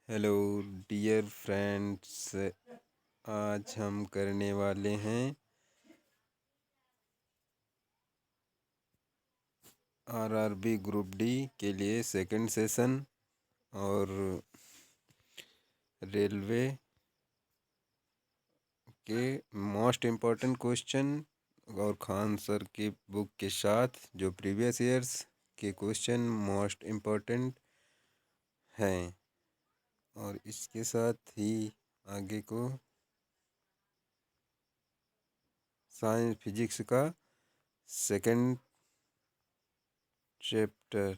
Hello dear friends, आज हम करने वाले हैं आरआरबी ग्रुप डी के लिए सेकंड सेशन और रेलवे के मोस्ट इम्पोर्टेंट क्वेश्चन और खान सर की बुक के साथ जो प्रीवियस ईयर्स के क्वेश्चन मोस्ट इम्पोर्टेंट हैं और इसके साथ ही आगे को साइंस फिजिक्स का सेकंड चैप्टर।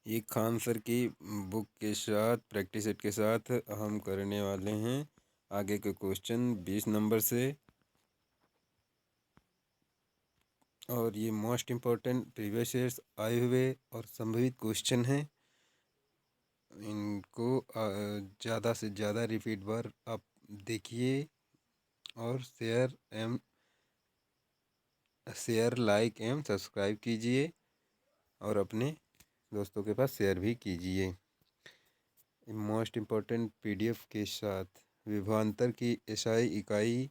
ये खान सर की बुक के साथ प्रैक्टिस सेट के साथ हम करने वाले हैं आगे के क्वेश्चन 20 नंबर से। और ये मोस्ट इम्पोर्टेंट प्रीवियस ईयर्स आए हुए और संभावित क्वेश्चन हैं। इनको ज़्यादा से ज़्यादा रिपीट बार आप देखिए और शेयर लाइक एवं सब्सक्राइब कीजिए और अपने दोस्तों के पास शेयर भी कीजिए। मोस्ट इम्पोर्टेंट पीडीएफ के साथ विभवांतर की एसआई इकाई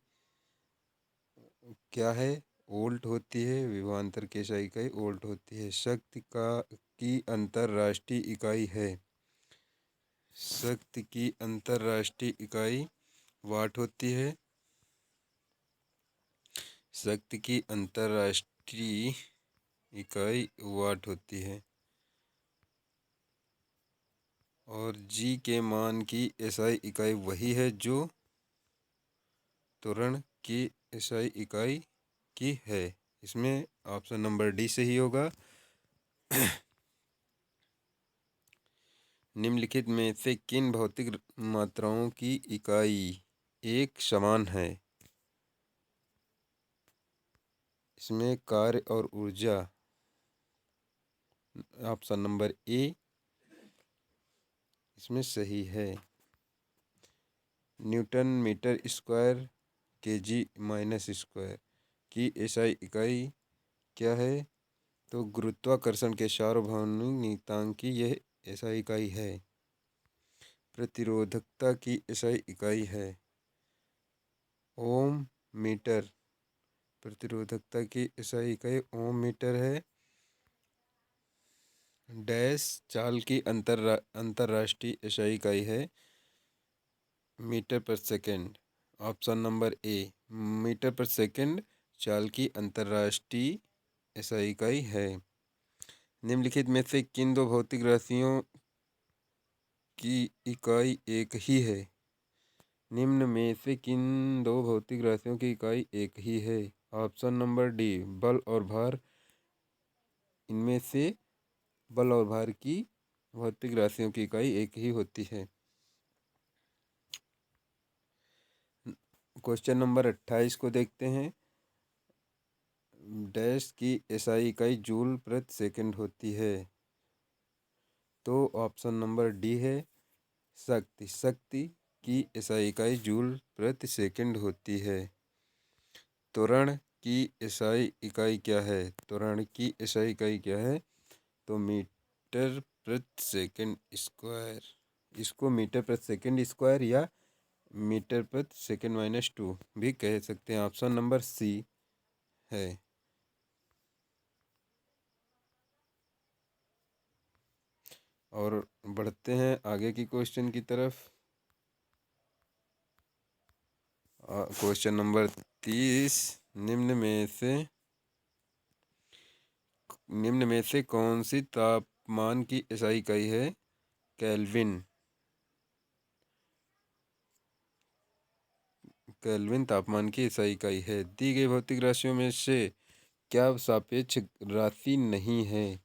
क्या है? वोल्ट होती है। विभवांतर की एसआई इकाई वोल्ट होती है। शक्ति की अंतरराष्ट्रीय इकाई है। शक्ति की अंतरराष्ट्रीय इकाई वाट होती है। शक्ति की अंतरराष्ट्रीय इकाई वाट होती है। और जी के मान की एसआई इकाई वही है जो त्वरण की एसआई इकाई की है। इसमें ऑप्शन नंबर डी सही होगा। निम्नलिखित में से किन भौतिक मात्राओं की इकाई एक समान है? इसमें कार्य और ऊर्जा, ऑप्शन नंबर ए इसमें सही है। Newton metre square KG minus square की एसआई इकाई क्या है? तो गुरुत्वाकर्षण के सार्वभौमिक नियतांक की यह एसआई इकाई है। प्रतिरोधकता की एसआई इकाई है ओम मीटर। प्रतिरोधकता की एसआई इकाई ओम मीटर है। डैश चाल की अंतरराष्ट्रीय एसआई इकाई है metre per second. Option number A metre per second चाल की अंतरराष्ट्रीय एसआई इकाई है। निम्नलिखित में से किन दो भौतिक राशियों की इकाई एक ही है? निम्न में से किन दो भौतिक राशियों की इकाई एक ही है? ऑप्शन नंबर डी बल और भार। इनमें से बल और भार की भौतिक राशियों की इकाई एक ही होती है। क्वेश्चन नंबर 28 को देखते हैं। डैश की एसआई इकाई जूल प्रति सेकंड होती है। तो ऑप्शन नंबर डी है शक्ति की एसआई इकाई जूल प्रति सेकंड होती है। त्वरण की एसआई इकाई क्या है? त्वरण की एसआई इकाई क्या है? तो मीटर प्रति सेकंड स्क्वायर। इसको मीटर प्रति सेकंड स्क्वायर या मीटर प्रति सेकंड -2 भी कह सकते हैं। ऑप्शन नंबर सी है। और बढ़ते हैं आगे की क्वेश्चन की तरफ। Question number 30। निम्न में से कौन सी तापमान की एसआई इकाई है? केल्विन। केल्विन तापमान की एसआई इकाई है। दी गई भौतिक राशियों में से क्या सापेक्ष राशि नहीं है?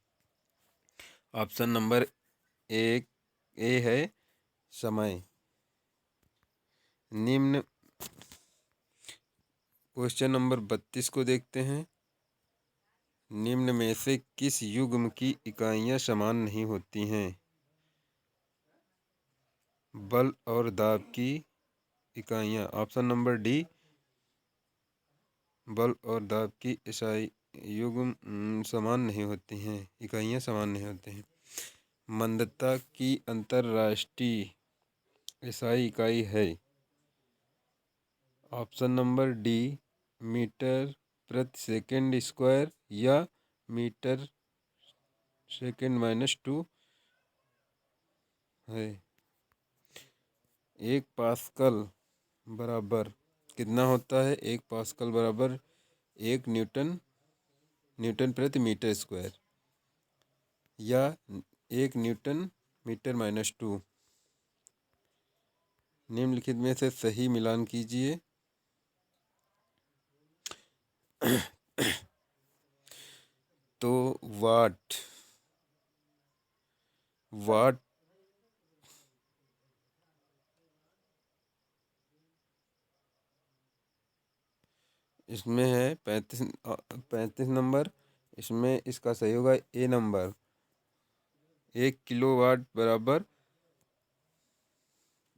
ऑप्शन नंबर एक ए है समय। निम्न क्वेश्चन नंबर 32 को देखते हैं। निम्न में से किस युग्म की इकाइयाँ समान नहीं होती हैं? बल और दाब की इकाइयाँ। ऑप्शन नंबर डी बल और दाब की इकाई युग्म समान नहीं होती हैं, इकाइयाँ समान नहीं होती हैं। मंदता की अंतर्राष्ट्रीय एसआई इकाई है। ऑप्शन नंबर डी, मीटर प्रति सेकंड स्क्वायर या मीटर सेकंड -2 है। 1 पास्कल बराबर कितना होता है? 1 पास्कल बराबर 1 न्यूटन प्रति मीटर स्क्वायर या 1 न्यूटन मीटर -2। निम्नलिखित में से सही मिलान कीजिए। तो वाट इसमें है 35 नंबर। इसमें इसका सही होगा ए नंबर। 1 किलोवाट बराबर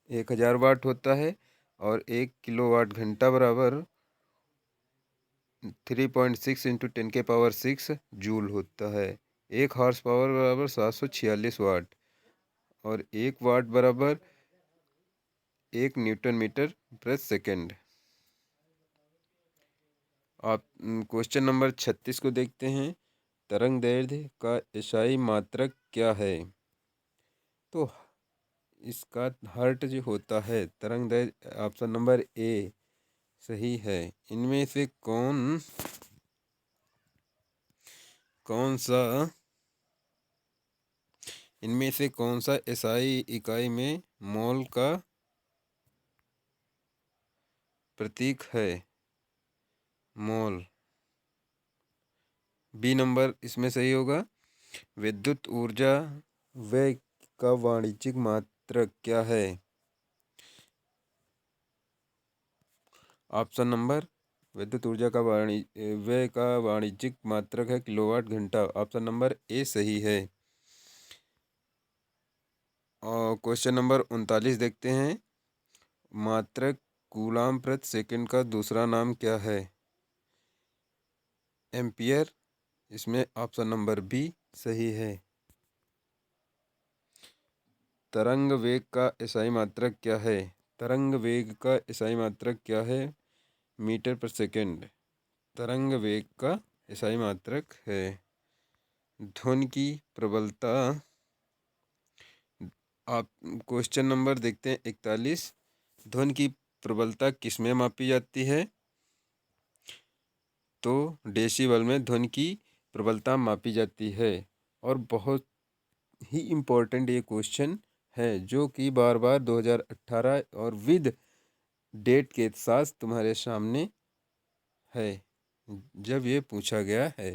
1000 वाट होता है और 1 किलोवाट घंटा बराबर 3.6 × 10⁶ जूल होता है। 1 हॉर्स पावर बराबर 746 वाट और 1 वाट बराबर 1 न्यूटन मीटर प्रति सेकंड। आप क्वेश्चन नंबर 36 को देखते हैं। तरंग दैर्ध्य का एसआई मात्रक क्या है? तो इसका हर्ट जो होता है तरंग दैर्ध्य, ऑप्शन नंबर ए सही है। इनमें से कौन सा एसआई इकाई में मोल का प्रतीक है? मोल बी नंबर इसमें सही होगा। विद्युत ऊर्जा व्यय का वाणिज्यिक मात्रक क्या है? ऑप्शन नंबर विद्युत ऊर्जा का व्यय का वाणिज्यिक मात्रक है किलोवाट घंटा। ऑप्शन नंबर ए सही है। और क्वेश्चन नंबर 39 देखते हैं। मात्रक कूलाम प्रति सेकंड का दूसरा नाम क्या है? एम्पियर। इसमें ऑप्शन नंबर बी सही है। तरंग वेग का एसआई मात्रक क्या है? तरंग वेग का एसआई मात्रक क्या है? मीटर पर सेकंड तरंग वेग का एसआई मात्रक है। ध्वनि की प्रबलता, आप क्वेश्चन नंबर देखते हैं 41। ध्वनि की प्रबलता किसमें मापी जाती है? तो डेसिबल में ध्वनि की प्रबलता मापी जाती है। और बहुत ही इम्पोर्टेंट ये क्वेश्चन है जो कि बार बार 2018 और विद डेट के साथ तुम्हारे सामने है जब ये पूछा गया है।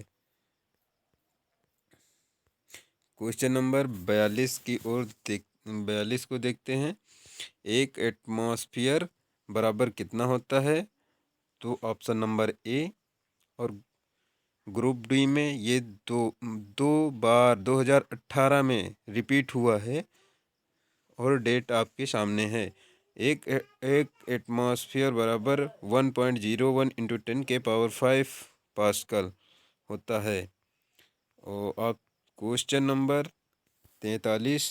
क्वेश्चन नंबर 42 की ओर 42 को देखते हैं। एक एटमॉस्फेयर बराबर कितना होता है? तो ऑप्शन नंबर ए। और ग्रुप डी में ये दो बार 2018 में रिपीट हुआ है और डेट आपके सामने है। एक एटमॉस्फेयर बराबर 1.01 × 10⁵ पास्कल होता है। और आप क्वेश्चन नंबर 43,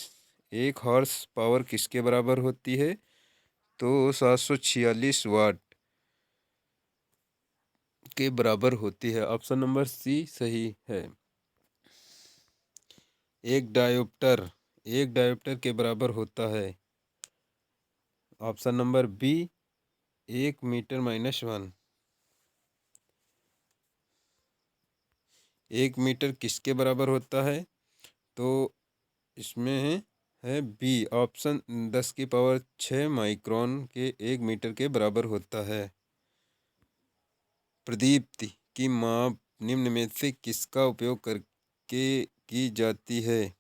1 हॉर्स पावर किसके बराबर होती है? तो 746 वाट के बराबर होती है। ऑप्शन नंबर सी सही है। एक डायोप्टर के बराबर होता है। Option number B 1 metre -1। 1 metre किसके बराबर होता है? तो इसमें है बी ऑप्शन 10⁶ माइक्रोन के 1 मीटर के बराबर होता है। प्रदीप्ति की माप निम्न में से किसका उपयोग करके की जाती है?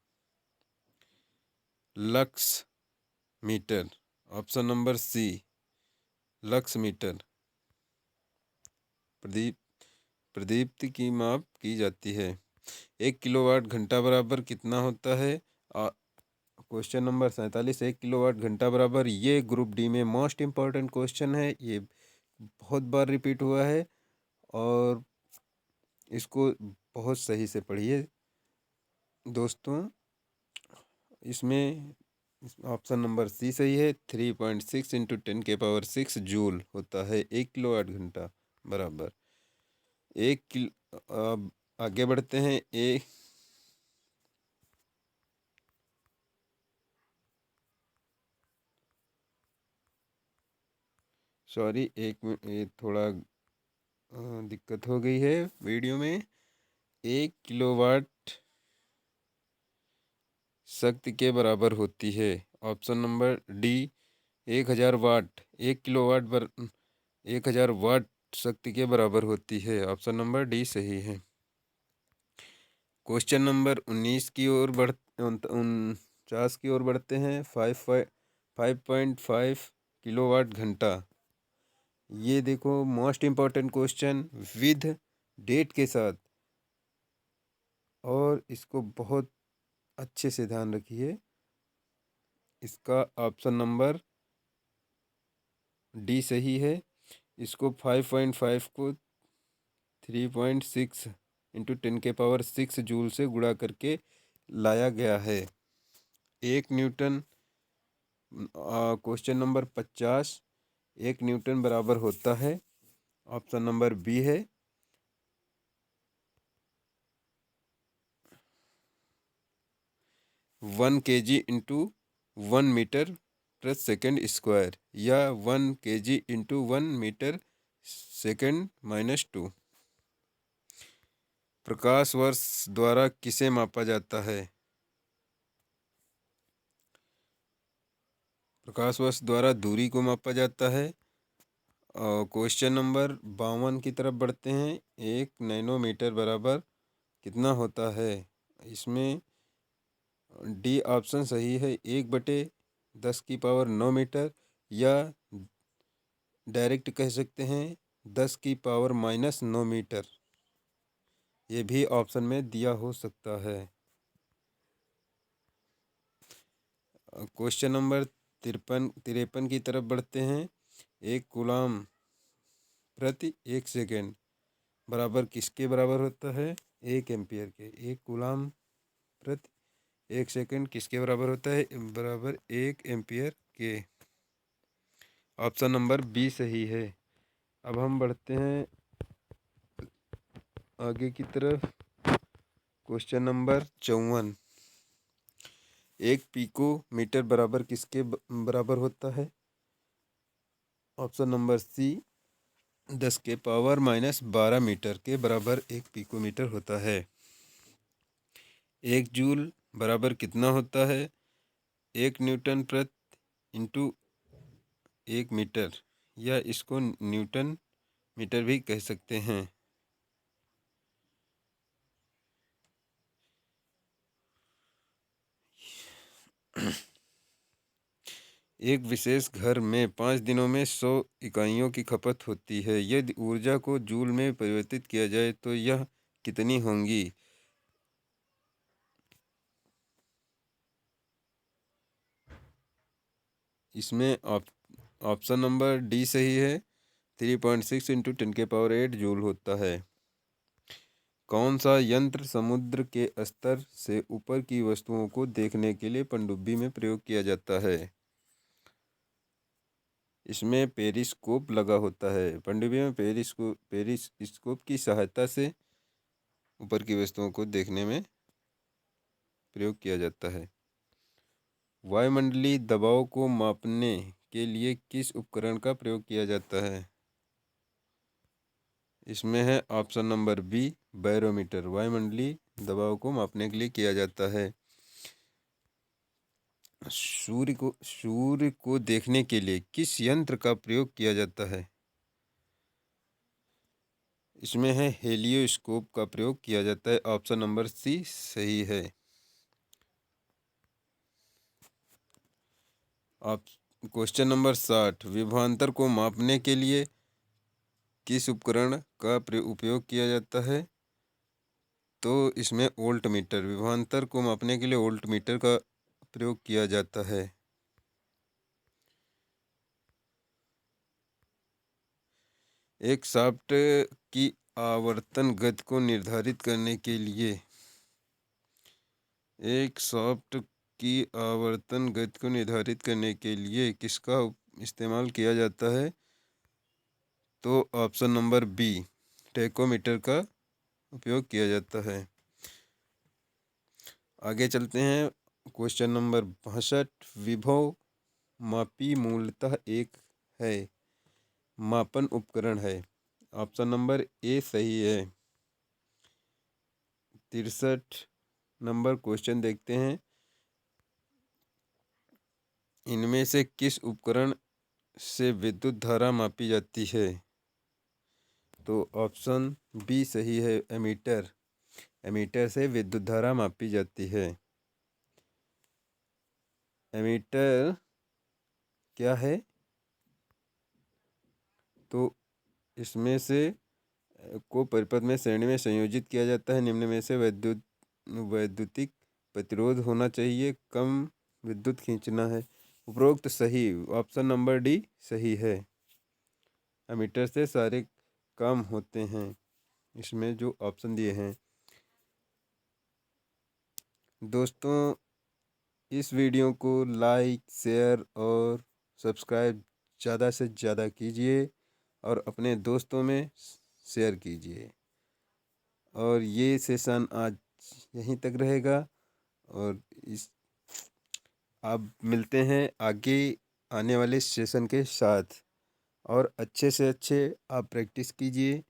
Lux meter. Option number C lux meter. प्रदीप्ति की माप की जाती है। 1 किलोवाट घंटा बराबर कितना होता है? क्वेश्चन नंबर 47, 1 किलोवाट घंटा बराबर, ये ग्रुप डी में मोस्ट इम्पॉर्टेंट क्वेश्चन है। ये बहुत बार रिपीट हुआ है और इसको बहुत सही से पढ़िए दोस्तों। इसमें ऑप्शन नंबर सी सही है। 3.6 इंटू 10⁶ जूल होता है 1 किलोवाट घंटा बराबर 1 किलो। अब आगे बढ़ते हैं। सॉरी, ये थोड़ा दिक्कत हो गई है वीडियो में। 1 किलोवाट शक्ति के बराबर होती है। ऑप्शन नंबर डी 1000 वाट। 1 किलोवाट 1000 वाट शक्ति के बराबर होती है। ऑप्शन नंबर डी सही है। क्वेश्चन नंबर 49 की ओर बढ़ते हैं। 5.5 किलोवाट घंटा। ये देखो most important question with date के साथ, और इसको बहुत अच्छे से ध्यान रखिए। इसका ऑप्शन नंबर डी सही है। इसको 5.5 को 3.6 इंटू 10⁶ जूल से गुणा करके लाया गया है। 1 न्यूटन। Question number 50। 1 न्यूटन बराबर होता है। ऑप्शन नंबर बी है 1 kg इंटू 1 मीटर/सेकंड स्क्वायर या 1 kg इंटू 1 मीटर/सेकंड-2। प्रकाश वर्ष द्वारा किसे मापा जाता है? प्रकाश वर्ष द्वारा दूरी को मापा जाता है। और क्वेश्चन नंबर 52 की तरफ बढ़ते हैं। 1 नैनोमीटर बराबर कितना होता है? इसमें डी ऑप्शन सही है। 1/10⁻⁹ या डायरेक्ट कह सकते हैं 10⁻⁻⁹ ये भी ऑप्शन में दिया हो सकता है। क्वेश्चन नंबर 53 की तरफ बढ़ते हैं। 1 कूलाम प्रति 1 सेकेंड बराबर किसके बराबर होता है? 1 एम्पियर के। 1 कूलाम प्रति 1 सेकेंड किसके बराबर होता है? बराबर 1 एम्पियर के। ऑप्शन नंबर बी सही है। अब हम बढ़ते हैं आगे की तरफ। Question number 54। 1 पिको मीटर बराबर किसके बराबर होता है? ऑप्शन नंबर सी 10⁻⁻12 मीटर के बराबर 1 पिकोमीटर होता है। 1 जूल बराबर कितना होता है? 1 न्यूटन प्रति इंटू 1 मीटर, या इसको न्यूटन मीटर भी कह सकते हैं। एक विशेष घर में 5 दिनों में 100 इकाइयों की खपत होती है। यदि ऊर्जा को जूल में परिवर्तित किया जाए तो यह कितनी होंगी? इसमें ऑप्शन नंबर डी सही है। 3.6 इंटू 10⁸ जूल होता है। कौन सा यंत्र समुद्र के स्तर से ऊपर की वस्तुओं को देखने के लिए पनडुब्बी में प्रयोग किया जाता है? इसमें पेरिस्कोप लगा होता है। पनडुब्बी में पेरिस्कोप की सहायता से ऊपर की वस्तुओं को देखने में प्रयोग किया जाता है। वायुमंडलीय दबाव को मापने के लिए किस उपकरण का प्रयोग किया जाता है? इसमें है ऑप्शन नंबर बी बैरोमीटर। वायुमंडलीय दबाव को मापने के लिए किया जाता है। सूर्य को देखने के लिए किस यंत्र का प्रयोग किया जाता है? इसमें है हेलियोस्कोप का प्रयोग किया जाता है। ऑप्शन नंबर सी सही है। Question number 60। विभवांतर को मापने के लिए किस उपकरण का उपयोग किया जाता है? तो इसमें वोल्ट मीटर। विभवांतर को मापने के लिए वोल्ट मीटर का प्रयोग किया जाता है। एक शाफ्ट की आवर्तन गति को निर्धारित करने के लिए एक शाफ्ट की आवर्तन गति को निर्धारित करने के लिए किसका इस्तेमाल किया जाता है? तो ऑप्शन नंबर बी, टेकोमीटर का उपयोग किया जाता है। आगे चलते हैं। Question number 62। विभव मापी मूलतः एक है, मापन उपकरण है। ऑप्शन नंबर ए सही है। 63 नंबर क्वेश्चन देखते हैं। इनमें से किस उपकरण से विद्युत धारा मापी जाती है? तो ऑप्शन बी सही है, एमीटर। एमीटर से विद्युत धारा मापी जाती है। एमीटर क्या है? तो इसमें से को परिपथ में श्रेणी में संयोजित किया जाता है। निम्न में से वैद्युतिक प्रतिरोध होना चाहिए, कम विद्युत खींचना है। उपरोक्त सही। ऑप्शन नंबर डी सही है। एमीटर से सारे काम होते हैं, इसमें जो ऑप्शन दिए हैं। दोस्तों, इस वीडियो को लाइक, शेयर और सब्सक्राइब ज़्यादा से ज़्यादा कीजिए और अपने दोस्तों में शेयर कीजिए। और ये सेशन आज यहीं तक रहेगा। और इस आप मिलते हैं आगे आने वाले सेशन के साथ। और अच्छे से अच्छे आप प्रैक्टिस कीजिए।